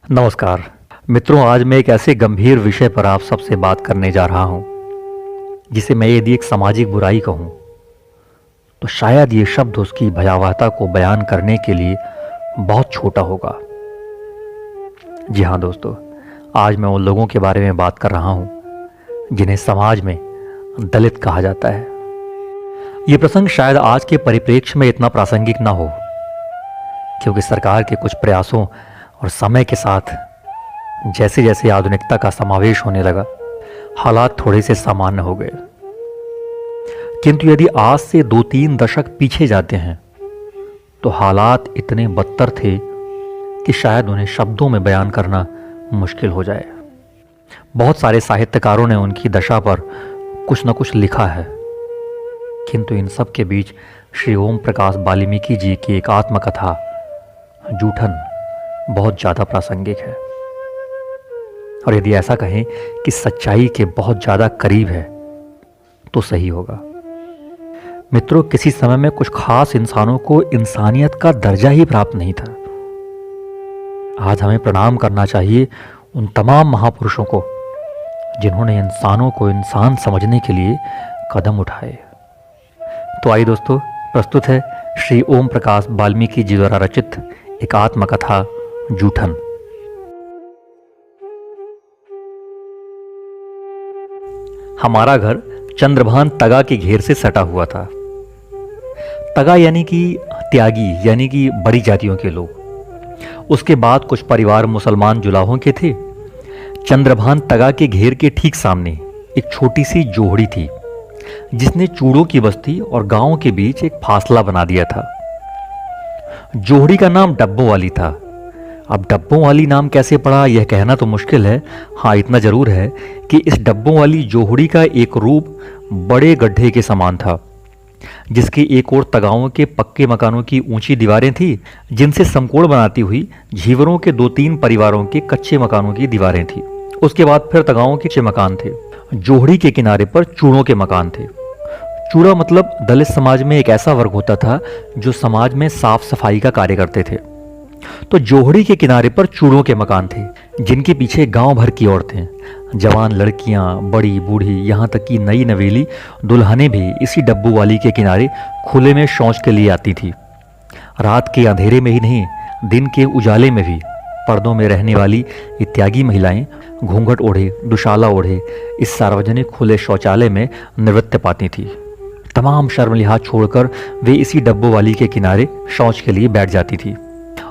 नमस्कार मित्रों, आज मैं एक ऐसे गंभीर विषय पर आप सबसे बात करने जा रहा हूं जिसे मैं यदि एक सामाजिक बुराई कहूं तो शायद ये शब्द उसकी भयावहता को बयान करने के लिए बहुत छोटा होगा। जी हाँ दोस्तों, आज मैं उन लोगों के बारे में बात कर रहा हूं जिन्हें समाज में दलित कहा जाता है। ये प्रसंग शायद आज के परिप्रेक्ष्य में इतना प्रासंगिक ना हो, क्योंकि सरकार के कुछ प्रयासों और समय के साथ जैसे जैसे आधुनिकता का समावेश होने लगा, हालात थोड़े से सामान्य हो गए। किंतु यदि आज से 2-3 दशक पीछे जाते हैं तो हालात इतने बदतर थे कि शायद उन्हें शब्दों में बयान करना मुश्किल हो जाए। बहुत सारे साहित्यकारों ने उनकी दशा पर कुछ न कुछ लिखा है, किंतु इन सब के बीच श्री ओम प्रकाश वाल्मीकि जी की एक आत्मकथा जूठन बहुत ज़्यादा प्रासंगिक है, और यदि ऐसा कहें कि सच्चाई के बहुत ज़्यादा करीब है तो सही होगा। मित्रों, किसी समय में कुछ खास इंसानों को इंसानियत का दर्जा ही प्राप्त नहीं था। आज हमें प्रणाम करना चाहिए उन तमाम महापुरुषों को जिन्होंने इंसानों को इंसान समझने के लिए कदम उठाए। तो आइए दोस्तों, प्रस्तुत है श्री ओम प्रकाश वाल्मीकि जी द्वारा रचित एक आत्मकथा जूठन। हमारा घर चंद्रभान तगा के घेर से सटा हुआ था। तगा यानी कि त्यागी, यानी कि बड़ी जातियों के लोग। उसके बाद कुछ परिवार मुसलमान जुलाहों के थे। चंद्रभान तगा के घेर के ठीक सामने एक छोटी सी जोहड़ी थी, जिसने चूड़ों की बस्ती और गांव के बीच एक फासला बना दिया था। जोहड़ी का नाम डब्बों वाली था। अब डब्बों वाली नाम कैसे पड़ा यह कहना तो मुश्किल है। हाँ, इतना जरूर है कि इस डब्बों वाली जोहड़ी का एक रूप बड़े गड्ढे के समान था, जिसके एक ओर तगाओं के पक्के मकानों की ऊंची दीवारें थी, जिनसे समकोण बनाती हुई झीवरों के 2-3 परिवारों के कच्चे मकानों की दीवारें थी। उसके बाद फिर तगाओं के कच्चे मकान थे। जोहड़ी के किनारे पर चूड़ों के मकान थे। चूड़ा मतलब दलित समाज में एक ऐसा वर्ग होता था जो समाज में साफ सफाई का कार्य करते थे। तो जोहड़ी के किनारे पर चूड़ों के मकान थे, जिनके पीछे गांव भर की औरतें, जवान लड़कियां, बड़ी बूढ़ी, यहां तक कि नई नवेली दुल्हनें भी इसी डब्बू वाली के किनारे खुले में शौच के लिए आती थी। रात के अंधेरे में ही नहीं, दिन के उजाले में भी पर्दों में रहने वाली ये त्यागी महिलाएं घूंघट ओढ़े, दुशाला ओढ़े इस सार्वजनिक खुले शौचालय में निवृत्त पाती थी। तमाम शर्म लिहाज छोड़कर वे इसी डब्बू वाली के किनारे शौच के लिए बैठ जाती थी,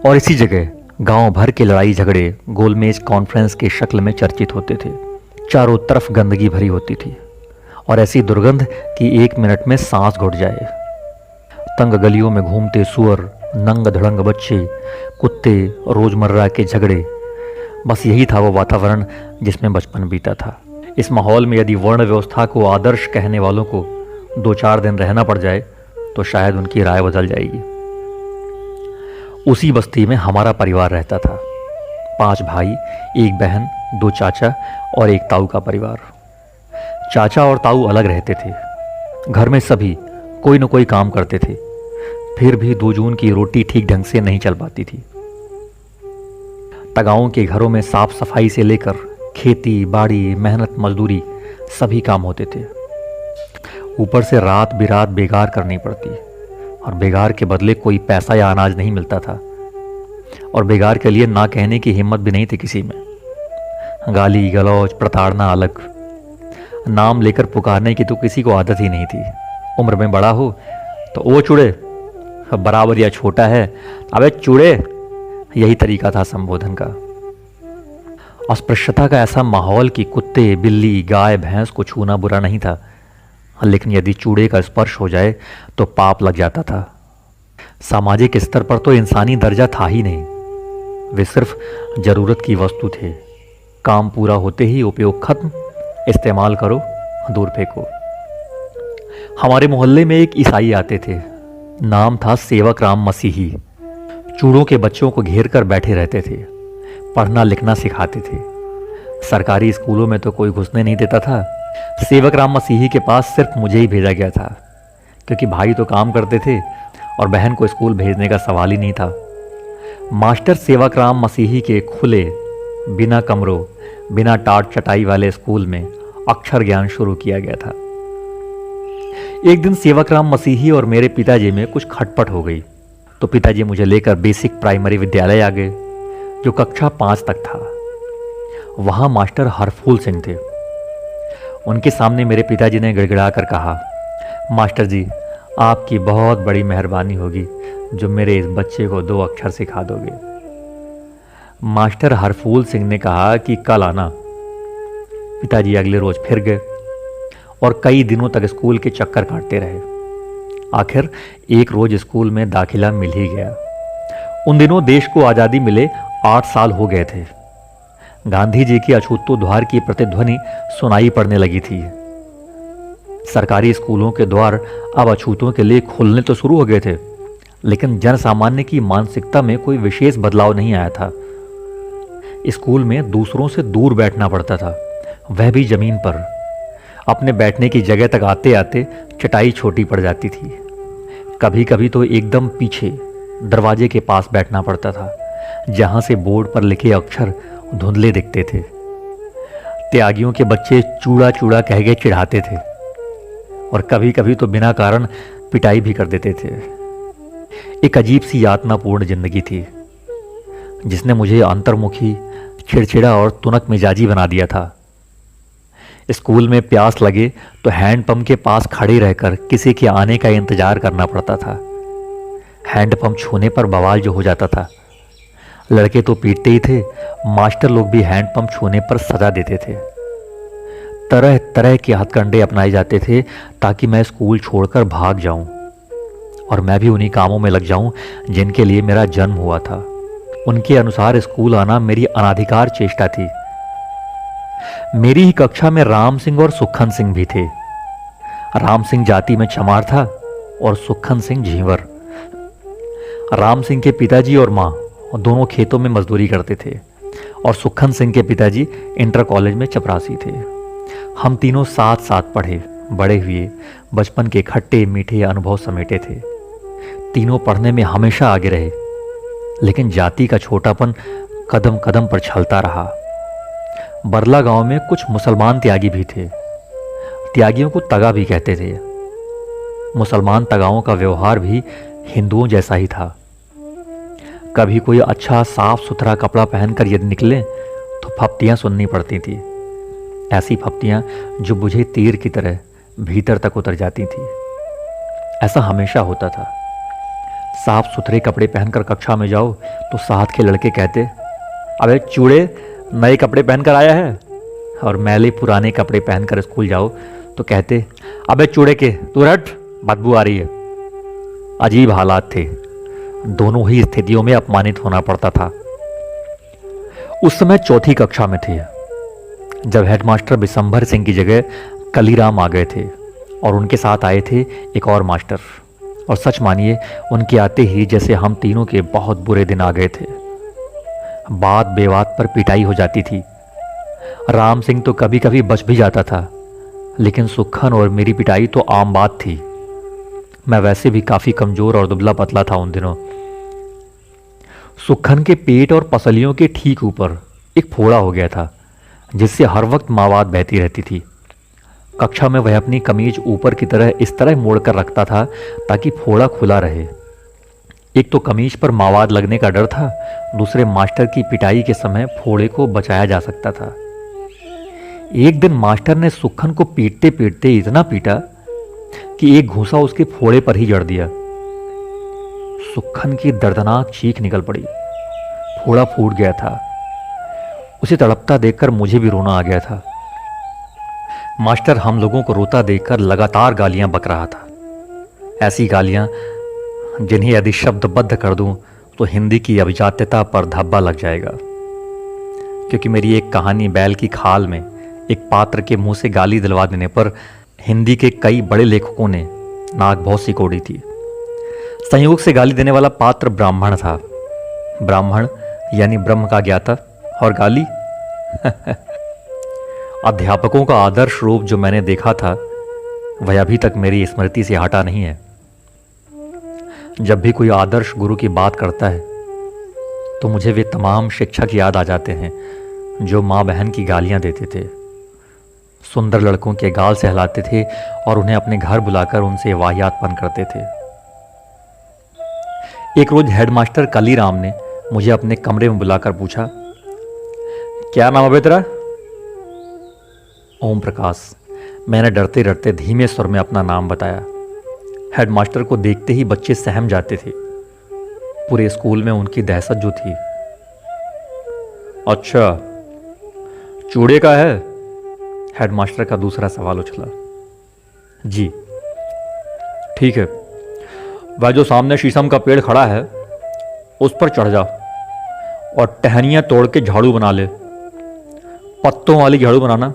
और इसी जगह गांव भर के लड़ाई झगड़े गोलमेज कॉन्फ्रेंस के शक्ल में चर्चित होते थे। चारों तरफ गंदगी भरी होती थी, और ऐसी दुर्गंध कि 1 मिनट में सांस घुट जाए। तंग गलियों में घूमते सुअर, नंग धड़ंग बच्चे, कुत्ते, रोजमर्रा के झगड़े, बस यही था वो वातावरण जिसमें बचपन बीता था। इस माहौल में यदि वर्ण व्यवस्था को आदर्श कहने वालों को 2-4 दिन रहना पड़ जाए तो शायद उनकी राय बदल जाएगी। उसी बस्ती में हमारा परिवार रहता था। 5 भाई, 1 बहन, 2 चाचा और 1 ताऊ का परिवार। चाचा और ताऊ अलग रहते थे। घर में सभी कोई न कोई काम करते थे, फिर भी 2 जून की रोटी ठीक ढंग से नहीं चल पाती थी। तगाओं के घरों में साफ सफाई से लेकर खेती बाड़ी, मेहनत मजदूरी सभी काम होते थे। ऊपर से रात बिरात बेगार करनी पड़ती, और बेगार के बदले कोई पैसा या अनाज नहीं मिलता था, और बेगार के लिए ना कहने की हिम्मत भी नहीं थी किसी में। गाली गलौज प्रताड़ना अलग, नाम लेकर पुकारने की तो किसी को आदत ही नहीं थी। उम्र में बड़ा हो तो ओ चूड़े, बराबर या छोटा है, अबे चूड़े, यही तरीका था संबोधन का। अस्पृश्यता का ऐसा माहौल कि कुत्ते, बिल्ली, गाय, भैंस को छूना बुरा नहीं था, लेकिन यदि चूड़े का स्पर्श हो जाए तो पाप लग जाता था। सामाजिक स्तर पर तो इंसानी दर्जा था ही नहीं, वे सिर्फ जरूरत की वस्तु थे। काम पूरा होते ही उपयोग खत्म, इस्तेमाल करो, दूर फेंको। हमारे मोहल्ले में एक ईसाई आते थे, नाम था सेवक राम मसीही। चूड़ों के बच्चों को घेर कर बैठे रहते थे, पढ़ना लिखना सिखाते थे। सरकारी स्कूलों में तो कोई घुसने नहीं देता था। सेवक राम मसीही के पास सिर्फ मुझे ही भेजा गया था, क्योंकि भाई तो काम करते थे और बहन को स्कूल भेजने का सवाल ही नहीं था। मास्टर सेवक राम मसीही के खुले बिना कमरों, बिना टाट चटाई वाले स्कूल में अक्षर ज्ञान शुरू किया गया था। एक दिन सेवकराम मसीही और मेरे पिताजी में कुछ खटपट हो गई, तो पिताजी मुझे लेकर बेसिक प्राइमरी विद्यालय आ गए, जो कक्षा 5 तक था। वहां मास्टर हरफूल सिंह थे। उनके सामने मेरे पिताजी ने गिड़गिड़ा कर कहा, मास्टर जी, आपकी बहुत बड़ी मेहरबानी होगी जो मेरे इस बच्चे को 2 अक्षर सिखा दोगे। मास्टर हरफूल सिंह ने कहा कि कल आना। पिताजी अगले रोज फिर गए और कई दिनों तक स्कूल के चक्कर काटते रहे। आखिर एक रोज स्कूल में दाखिला मिल ही गया। उन दिनों देश को आज़ादी मिले 8 साल हो गए थे। गांधी जी की अछूतोद्वार की प्रतिध्वनि सुनाई पड़ने लगी थी। सरकारी स्कूलों के द्वार अब अछूतों के लिए खुलने तो शुरू हो गए थे, लेकिन जन सामान्य की मानसिकता में कोई विशेष बदलाव नहीं आया था। स्कूल में दूसरों से दूर बैठना पड़ता था, वह भी जमीन पर। अपने बैठने की जगह तक आते आते चटाई छोटी पड़ जाती थी। कभी कभी तो एकदम पीछे दरवाजे के पास बैठना पड़ता था, जहां से बोर्ड पर लिखे अक्षर धुंधले दिखते थे। त्यागियों के बच्चे चूड़ा चूड़ा कह के चिढ़ाते थे और कभी कभी तो बिना कारण पिटाई भी कर देते थे। एक अजीब सी यातनापूर्ण जिंदगी थी, जिसने मुझे अंतर्मुखी, चिड़चिड़ा और तुनक मिजाजी बना दिया था। स्कूल में प्यास लगे तो हैंडपंप के पास खड़े रहकर किसी के आने का इंतजार करना पड़ता था। हैंडपंप छूने पर बवाल जो हो जाता था। लड़के तो पीटते ही थे, मास्टर लोग भी हैंडपंप छूने पर सजा देते थे। तरह तरह के हथकंडे अपनाए जाते थे ताकि मैं स्कूल छोड़कर भाग जाऊं और मैं भी उन्हीं कामों में लग जाऊं जिनके लिए मेरा जन्म हुआ था। उनके अनुसार स्कूल आना मेरी अनाधिकार चेष्टा थी। मेरी ही कक्षा में राम सिंह और सुखन सिंह भी थे। राम सिंह जाति में चमार था और सुखन सिंह झींवर। राम सिंह के पिताजी और माँ दोनों खेतों में मजदूरी करते थे और सुखन सिंह के पिताजी इंटर कॉलेज में चपरासी थे। हम तीनों साथ साथ पढ़े, बड़े हुए, बचपन के खट्टे मीठे अनुभव समेटे थे। तीनों पढ़ने में हमेशा आगे रहे, लेकिन जाति का छोटापन कदम कदम पर छलता रहा। बरला गांव में कुछ मुसलमान त्यागी भी थे। त्यागियों को तगा भी कहते थे। मुसलमान तगाओं का व्यवहार भी हिंदुओं जैसा ही था। कभी कोई अच्छा साफ सुथरा कपड़ा पहनकर यदि निकले तो फप्तियां सुननी पड़ती थी। ऐसी फप्तियां जो बुझे तीर की तरह भीतर तक उतर जाती थी। ऐसा हमेशा होता था। साफ सुथरे कपड़े पहनकर कक्षा में जाओ तो साथ के लड़के कहते, अबे चूड़े, नए कपड़े पहनकर आया है। और मैले पुराने कपड़े पहनकर स्कूल जाओ तो कहते, अबे चूड़े के, तू हट, बदबू आ रही है। अजीब हालात थे। दोनों ही स्थितियों में अपमानित होना पड़ता था। उस समय 4ठी कक्षा में थे जब हेडमास्टर बिशंभर सिंह की जगह कलीराम आ गए थे और उनके साथ आए थे एक और मास्टर। और सच मानिए, उनके आते ही जैसे हम तीनों के बहुत बुरे दिन आ गए थे। बात बेबात पर पिटाई हो जाती थी। राम सिंह तो कभी कभी बच भी जाता था, लेकिन सुखन और मेरी पिटाई तो आम बात थी। मैं वैसे भी काफी कमजोर और दुबला पतला था उन दिनों। सुखन के पेट और पसलियों के ठीक ऊपर एक फोड़ा हो गया था, जिससे हर वक्त मावाद बहती रहती थी। कक्षा में वह अपनी कमीज ऊपर की तरह इस तरह मोड़कर रखता था ताकि फोड़ा खुला रहे। एक तो कमीज पर मावाद लगने का डर था, दूसरे मास्टर की पिटाई के समय फोड़े को बचाया जा सकता था। एक दिन मास्टर ने सुखन को पीटते पीटते इतना पीटा कि एक घूंसा उसके फोड़े पर ही जड़ दिया। सुखन की दर्दनाक चीख निकल पड़ी। फोड़ा फूट गया था। उसे तड़पता देखकर मुझे भी रोना आ गया था। मास्टर हम लोगों को रोता देखकर लगातार गालियां बक रहा था। ऐसी गालियां जिन्हें यदि शब्दबद्ध कर दूं तो हिंदी की अभिजात्यता पर धब्बा लग जाएगा। क्योंकि मेरी एक कहानी बैल की खाल में एक पात्र के मुंह से गाली दिलवा देने पर हिंदी के कई बड़े लेखकों ने नाक बहुत सी कोड़ी थी। संयोग से गाली देने वाला पात्र ब्राह्मण था। ब्राह्मण यानी ब्रह्म का ज्ञाता, और गाली अध्यापकों का आदर्श रूप जो मैंने देखा था वह अभी तक मेरी स्मृति से हटा नहीं है। जब भी कोई आदर्श गुरु की बात करता है तो मुझे वे तमाम शिक्षक याद आ जाते हैं जो माँ बहन की गालियाँ देते थे, सुंदर लड़कों के गाल सहलाते थे और उन्हें अपने घर बुलाकर उनसे वाहियातपन करते थे। एक रोज हेडमास्टर कालीराम ने मुझे अपने कमरे में बुलाकर पूछा, क्या नाम है तेरा? ओम प्रकाश। मैंने डरते डरते धीमे स्वर में अपना नाम बताया। हेडमास्टर को देखते ही बच्चे सहम जाते थे। पूरे स्कूल में उनकी दहशत जो थी। अच्छा, चूड़े का है? हेडमास्टर का दूसरा सवाल उछला। जी। ठीक है, वह जो सामने शीशम का पेड़ खड़ा है उस पर चढ़ जा और टहनियां तोड़ के झाड़ू बना ले। पत्तों वाली झाड़ू बनाना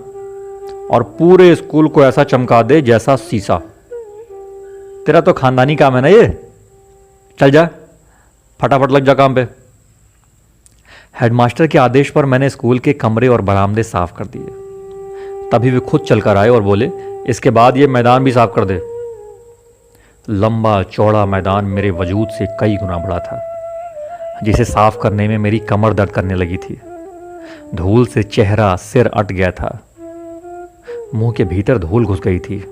और पूरे स्कूल को ऐसा चमका दे जैसा शीशा। तेरा तो खानदानी काम है ना ये। चल जा, फटाफट लग जा काम पे। हेडमास्टर के आदेश पर मैंने स्कूल के कमरे और बरामदे साफ कर दिए। तभी वे खुद चलकर आए और बोले, इसके बाद ये मैदान भी साफ कर दे। लंबा चौड़ा मैदान मेरे वजूद से कई गुना बड़ा था, जिसे साफ करने में मेरी कमर दर्द करने लगी थी। धूल से चेहरा सिर अट गया था। मुंह के भीतर धूल घुस गई थी।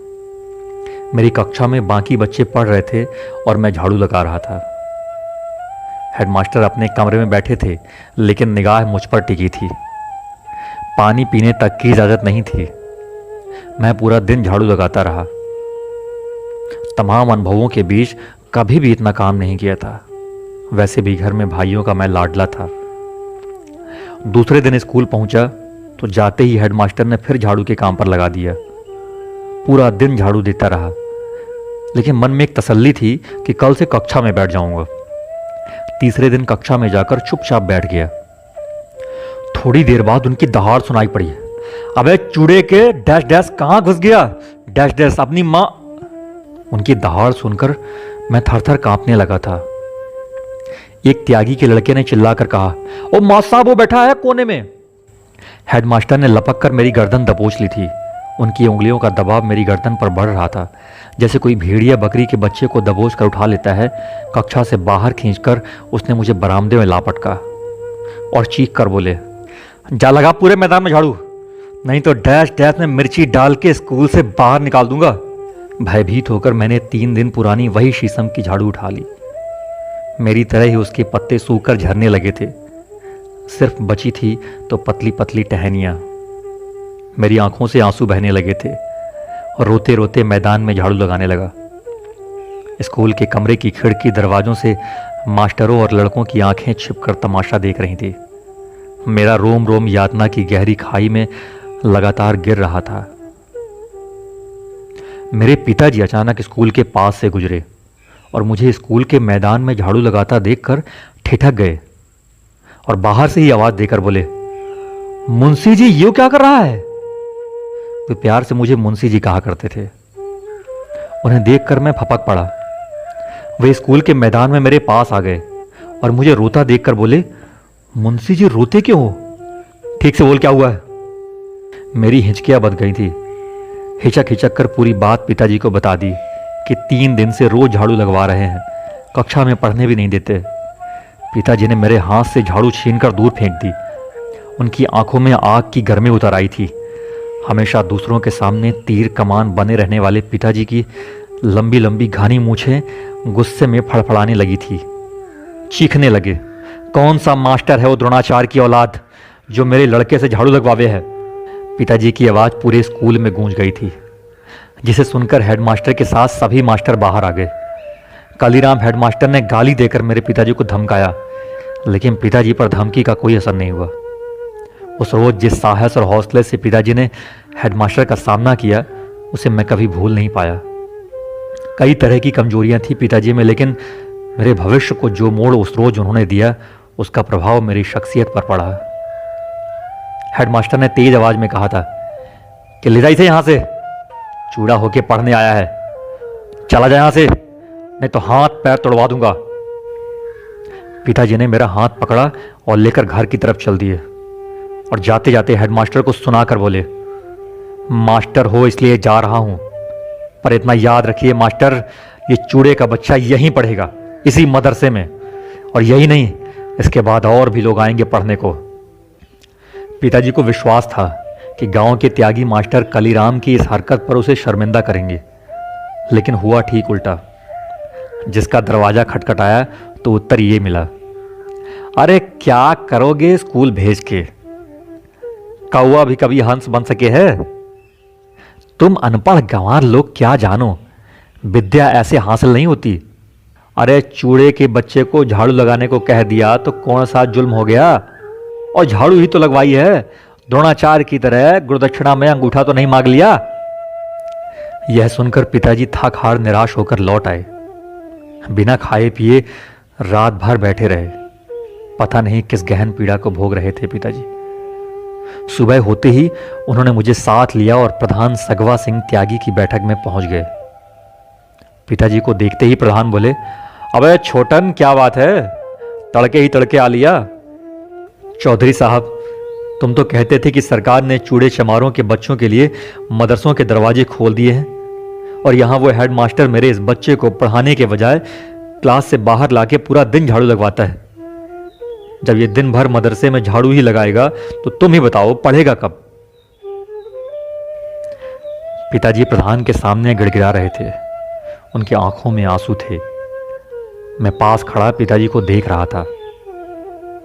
मेरी कक्षा में बाकी बच्चे पढ़ रहे थे और मैं झाड़ू लगा रहा था। हेडमास्टर अपने कमरे में बैठे थे, लेकिन निगाह मुझ पर टिकी थी। पानी पीने तक की इजाजत नहीं थी। मैं पूरा दिन झाड़ू लगाता रहा। तमाम अनुभवों के बीच कभी भी इतना काम नहीं किया था। वैसे भी घर में भाइयों का मैं लाडला था। दूसरे दिन स्कूल पहुंचा तो जाते ही हेडमास्टर ने फिर झाड़ू के काम पर लगा दिया। पूरा दिन झाड़ू देता रहा, लेकिन मन में एक तसल्ली थी कि कल से कक्षा में बैठ जाऊंगा। तीसरे दिन कक्षा में जाकर चुपचाप बैठ गया। थोड़ी देर बाद उनकी दहाड़ सुनाई पड़ी। अबे चूड़े के डैश डैश कहां घुस गया? डैश डैश अपनी मां। उनकी दहाड़ सुनकर मैं थर थर कांपने लगा था। एक त्यागी के लड़के ने चिल्लाकर कहा, ओ मौत साहब, वो बैठा है कोने में। हेडमास्टर ने लपक कर मेरी गर्दन दबोच ली थी। उनकी उंगलियों का दबाव मेरी गर्दन पर बढ़ रहा था, जैसे कोई भेड़िया बकरी के बच्चे को दबोच कर उठा लेता है। कक्षा से बाहर खींचकर उसने मुझे बरामदे में ला पटका और चीख कर बोले, जा लगा पूरे मैदान में झाड़ू, नहीं तो डैश डैश में मिर्ची डाल के स्कूल से बाहर निकाल दूंगा। भयभीत होकर मैंने 3 दिन पुरानी वही शीशम की झाड़ू उठा ली। मेरी तरह ही उसके पत्ते सूखकर झरने लगे थे। सिर्फ बची थी तो पतली पतली टहनियां। मेरी आंखों से आंसू बहने लगे थे और रोते रोते मैदान में झाड़ू लगाने लगा। स्कूल के कमरे की खिड़की दरवाजों से मास्टरों और लड़कों की आंखें छिपकर तमाशा देख रही थी। मेरा रोम रोम यातना की गहरी खाई में लगातार गिर रहा था। मेरे पिताजी अचानक स्कूल के पास से गुजरे और मुझे स्कूल के मैदान में झाड़ू लगाता देखकर ठिठक गए और बाहर से ही आवाज देकर बोले, मुंशी जी ये क्या कर रहा है? वे प्यार से मुझे मुंशी जी कहा करते थे। उन्हें देखकर मैं फपक पड़ा। वे स्कूल के मैदान में मेरे पास आ गए और मुझे रोता देखकर बोले, मुंशी जी रोते क्यों हो? ठीक से बोल, क्या हुआ है? मेरी हिचकियां बंध गई थी। हिचक हिचक कर पूरी बात पिताजी को बता दी कि 3 दिन से रोज झाड़ू लगवा रहे हैं, कक्षा में पढ़ने भी नहीं देते। पिताजी ने मेरे हाथ से झाड़ू छीनकर दूर फेंक दी। उनकी आंखों में आग की गर्मी उतर आई थी। हमेशा दूसरों के सामने तीर कमान बने रहने वाले पिताजी की लंबी लंबी घनी मूछें गुस्से में फड़फड़ाने लगी थी। चीखने लगे, कौन सा मास्टर है वो द्रोणाचार्य की औलाद जो मेरे लड़के से झाड़ू लगवावे है? पिताजी की आवाज़ पूरे स्कूल में गूंज गई थी, जिसे सुनकर हेडमास्टर के साथ सभी मास्टर बाहर आ गए। कालीराम हेडमास्टर ने गाली देकर मेरे पिताजी को धमकाया, लेकिन पिताजी पर धमकी का कोई असर नहीं हुआ। उस रोज जिस साहस और हौसले से पिताजी ने हेडमास्टर का सामना किया, उसे मैं कभी भूल नहीं पाया। कई तरह की कमजोरियां थी पिताजी में, लेकिन मेरे भविष्य को जो मोड़ उस रोज उन्होंने दिया, उसका प्रभाव मेरी शख्सियत पर पड़ा। हेडमास्टर ने तेज आवाज में कहा था कि ले जाइए यहां से, चूड़ा होके पढ़ने आया है, चला जाए यहां से, नहीं तो हाथ पैर तोड़वा दूंगा। पिताजी ने मेरा हाथ पकड़ा और लेकर घर की तरफ चल दिए और जाते जाते हेडमास्टर को सुनाकर बोले, मास्टर हो इसलिए जा रहा हूं, पर इतना याद रखिए मास्टर, ये चूड़े का बच्चा यहीं पढ़ेगा, इसी मदरसे में, और यही नहीं, इसके बाद और भी लोग आएंगे पढ़ने को। पिताजी को विश्वास था कि गांव के त्यागी मास्टर कलीराम की इस हरकत पर उसे शर्मिंदा करेंगे, लेकिन हुआ ठीक उल्टा। जिसका दरवाजा खटखटाया तो उत्तर ये मिला, अरे क्या करोगे स्कूल भेज के, कौवा भी कभी हंस बन सके है। तुम अनपढ़ गंवार लोग क्या जानो, विद्या ऐसे हासिल नहीं होती। अरे चूड़े के बच्चे को झाड़ू लगाने को कह दिया तो कौन सा जुल्म हो गया, और झाड़ू ही तो लगवाई है, द्रोणाचार्य की तरह गुरुदक्षिणा में अंगूठा तो नहीं मांग लिया। यह सुनकर पिताजी थक हार निराश होकर लौट आए। बिना खाए पिए रात भर बैठे रहे। पता नहीं किस गहन पीड़ा को भोग रहे थे पिताजी। सुबह होते ही उन्होंने मुझे साथ लिया और प्रधान सगवा सिंह त्यागी की बैठक में पहुंच गए। पिताजी को देखते ही प्रधान बोले, अबे छोटन क्या बात है, तड़के ही तड़के आ लिया। चौधरी साहब, तुम तो कहते थे कि सरकार ने चूड़े चमारों के बच्चों के लिए मदरसों के दरवाजे खोल दिए हैं, और यहां वो हेड मास्टर मेरे इस बच्चे को पढ़ाने के बजाय क्लास से बाहर लाके पूरा दिन झाड़ू लगवाता है। जब ये दिन भर मदरसे में झाड़ू ही लगाएगा तो तुम ही बताओ पढ़ेगा कब। पिताजी प्रधान के सामने गिड़गिड़ा रहे थे। उनकी आंखों में आंसू थे। मैं पास खड़ा पिताजी को देख रहा था।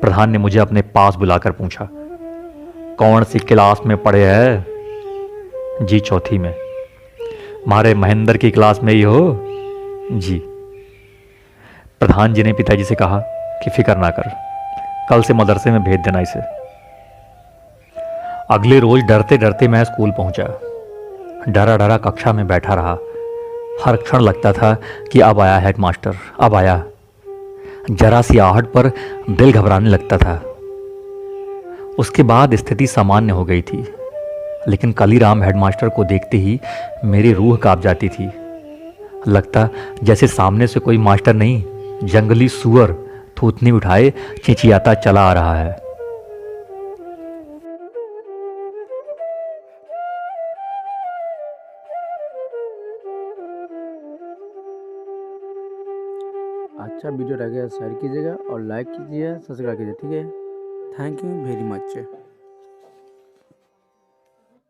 प्रधान ने मुझे अपने पास बुलाकर पूछा, कौन सी क्लास में पढ़े है? जी चौथी में। मारे महेंद्र की क्लास में ही हो? जी। प्रधान जी ने पिताजी से कहा कि फिक्र ना कर, कल से मदरसे में भेज देना इसे। अगले रोज डरते डरते मैं स्कूल पहुंचा। डरा डरा कक्षा में बैठा रहा। हर क्षण लगता था कि अब आया हेडमास्टर, अब आया। जरा सी आहट पर दिल घबराने लगता था। उसके बाद स्थिति सामान्य हो गई थी, लेकिन कलीराम हेडमास्टर को देखते ही मेरी रूह कांप जाती थी। लगता जैसे सामने से कोई मास्टर नहीं, जंगली सुअर थूथनी उठाए चिंचियाता चला आ रहा है। अच्छा वीडियो लगे शेयर कीजिएगा और लाइक कीजिए, सब्सक्राइब कीजिए, ठीक है। Thank you very much.